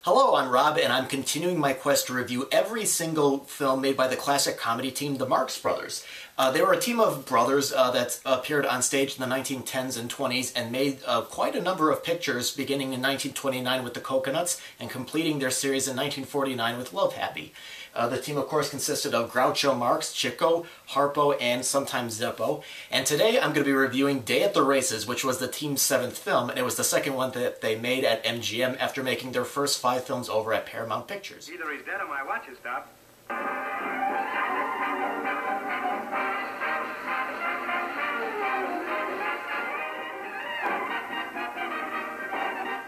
Hello, I'm Rob, and I'm continuing my quest to review every single film made by the classic comedy team, the Marx Brothers. They were a team of brothers that appeared on stage in the 1910s and 20s and made quite a number of pictures, beginning in 1929 with The Coconuts and completing their series in 1949 with Love Happy. The team, of course, consisted of Groucho Marx, Chico, Harpo, and sometimes Zeppo. And today I'm going to be reviewing Day at the Races, which was the team's 7th film, and it was the second one that they made at MGM after making their first 5 films over at Paramount Pictures. Either he's dead or my watch has stopped.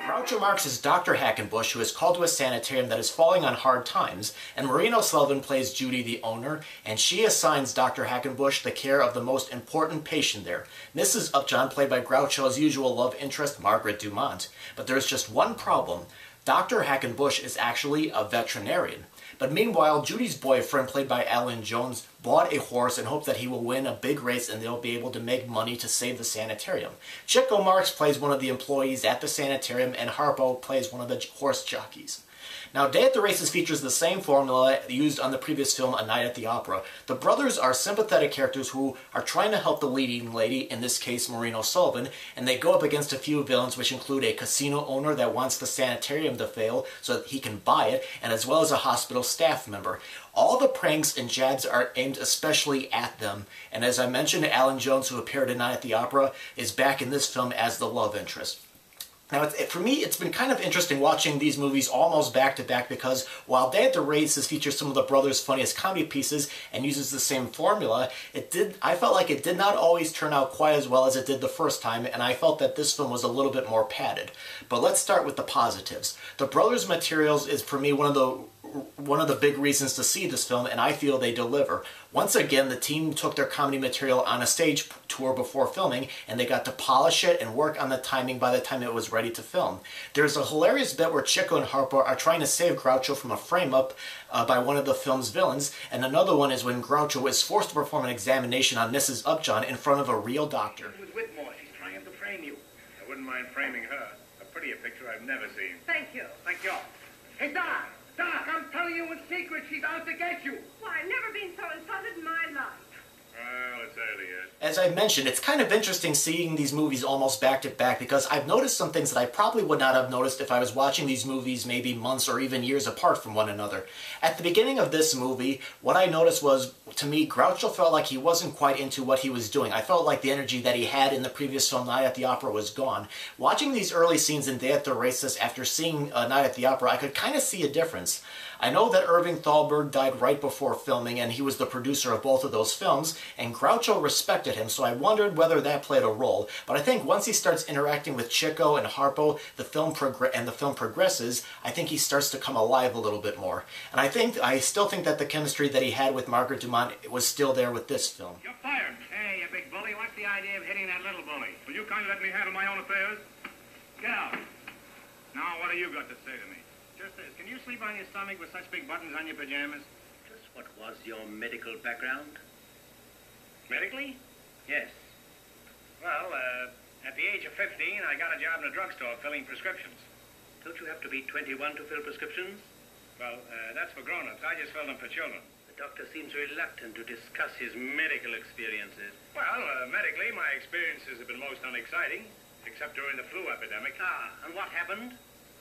Groucho Marx is Dr. Hackenbush, who is called to a sanitarium that is falling on hard times, and Maureen O'Sullivan plays Judy, the owner, and she assigns Dr. Hackenbush the care of the most important patient there, Mrs. Upjohn, played by Groucho's usual love interest, Margaret Dumont. But there's just one problem. Dr. Hackenbush is actually a veterinarian. But meanwhile, Judy's boyfriend, played by Allan Jones, bought a horse and hopes that he will win a big race and they'll be able to make money to save the sanitarium. Chico Marx plays one of the employees at the sanitarium, and Harpo plays one of the horse jockeys. Now, Day at the Races features the same formula used on the previous film, A Night at the Opera. The brothers are sympathetic characters who are trying to help the leading lady, in this case Maureen O'Sullivan, and they go up against a few villains, which include a casino owner that wants the sanitarium to fail so that he can buy it, and as well as a hospital staff member. All the pranks and jabs are aimed especially at them, and as I mentioned, Allan Jones, who appeared in Night at the Opera, is back in this film as the love interest. Now, for me, it's been kind of interesting watching these movies almost back-to-back because while Day at the Races features some of the brothers' funniest comedy pieces and uses the same formula, I felt like it did not always turn out quite as well as it did the first time, and I felt that this film was a little bit more padded. But let's start with the positives. The brothers' materials is, for me, one of the big reasons to see this film, and I feel they deliver. Once again, the team took their comedy material on a stage tour before filming, and they got to polish it and work on the timing by the time it was ready to film. There's a hilarious bit where Chico and Harpo are trying to save Groucho from a frame-up by one of the film's villains, and another one is when Groucho is forced to perform an examination on Mrs. Upjohn in front of a real doctor. With Whitmore, she's trying to frame you. I wouldn't mind framing her. A prettier picture I've never seen. Thank you. Thank you. Hey, Doc! Doc, I'm telling you in secret, she's out to get you. Why, I've never been so insulted in my life. Well, it's early yet. As I mentioned, it's kind of interesting seeing these movies almost back-to-back because I've noticed some things that I probably would not have noticed if I was watching these movies maybe months or even years apart from one another. At the beginning of this movie, what I noticed was, to me, Groucho felt like he wasn't quite into what he was doing. I felt like the energy that he had in the previous film, Night at the Opera, was gone. Watching these early scenes in Day at the Races after seeing Night at the Opera, I could kind of see a difference. I know that Irving Thalberg died right before filming, and he was the producer of both of those films, and Groucho respected him, so I wondered whether that played a role. But I think once he starts interacting with Chico and Harpo, the film progresses, I think he starts to come alive a little bit more. And I still think that the chemistry that he had with Margaret Dumont was still there with this film. You're fired. Hey, you big bully, what's the idea of hitting that little bully? Will you kindly let me handle my own affairs? Get out. Now, what have you got to say to me? Just this, can you sleep on your stomach with such big buttons on your pajamas? Just what was your medical background? Medically? Yes. Well, at the age of 15, I got a job in a drugstore filling prescriptions. Don't you have to be 21 to fill prescriptions? Well, that's for grown-ups. I just fill them for children. The doctor seems reluctant to discuss his medical experiences. Well, medically, my experiences have been most unexciting, except during the flu epidemic. Ah, and what happened?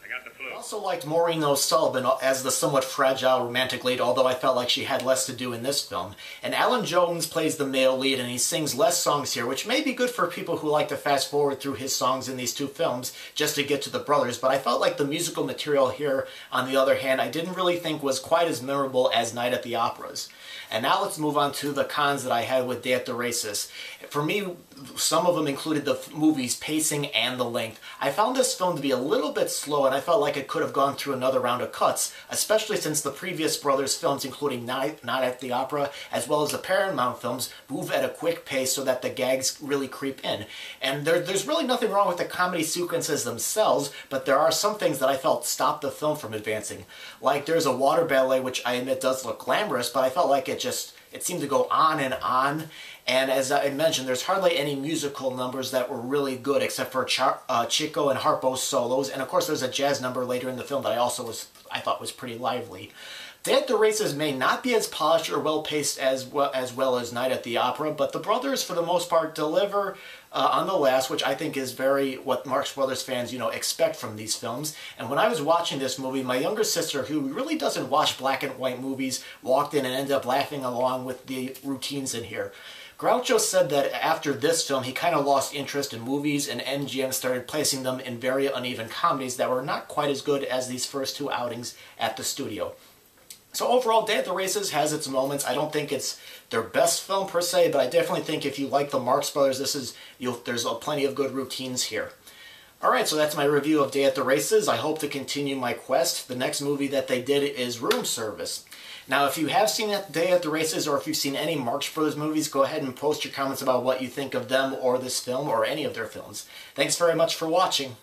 I got the flu. I also liked Maureen O'Sullivan as the somewhat fragile romantic lead, although I felt like she had less to do in this film. And Allan Jones plays the male lead, and he sings less songs here, which may be good for people who like to fast forward through his songs in these two films just to get to the brothers, but I felt like the musical material here, on the other hand, I didn't really think was quite as memorable as Night at the Opera's. And now let's move on to the cons that I had with Day at the Races. For me, some of them included the movie's pacing and the length. I found this film to be a little bit slow, and I felt like it could have gone through another round of cuts, especially since the previous brothers' films, including Night at the Opera, as well as the Paramount films, move at a quick pace so that the gags really creep in. And there's really nothing wrong with the comedy sequences themselves, but there are some things that I felt stopped the film from advancing. Like there's a water ballet, which I admit does look glamorous, but I felt like it it seemed to go on, and as I mentioned, there's hardly any musical numbers that were really good except for Chico and Harpo solos, and of course there's a jazz number later in the film that I thought was pretty lively. Day at the Races may not be as polished or well-paced as well as Night at the Opera, but the brothers, for the most part, deliver on the last, which I think is very what Marx Brothers fans, expect from these films. And when I was watching this movie, my younger sister, who really doesn't watch black and white movies, walked in and ended up laughing along with the routines in here. Groucho said that after this film, he kind of lost interest in movies, and MGM started placing them in very uneven comedies that were not quite as good as these first two outings at the studio. So overall, Day at the Races has its moments. I don't think it's their best film per se, but I definitely think if you like the Marx Brothers, there's plenty of good routines here. Alright, so that's my review of Day at the Races. I hope to continue my quest. The next movie that they did is Room Service. Now, if you have seen Day at the Races, or if you've seen any Marx Brothers movies, go ahead and post your comments about what you think of them or this film or any of their films. Thanks very much for watching.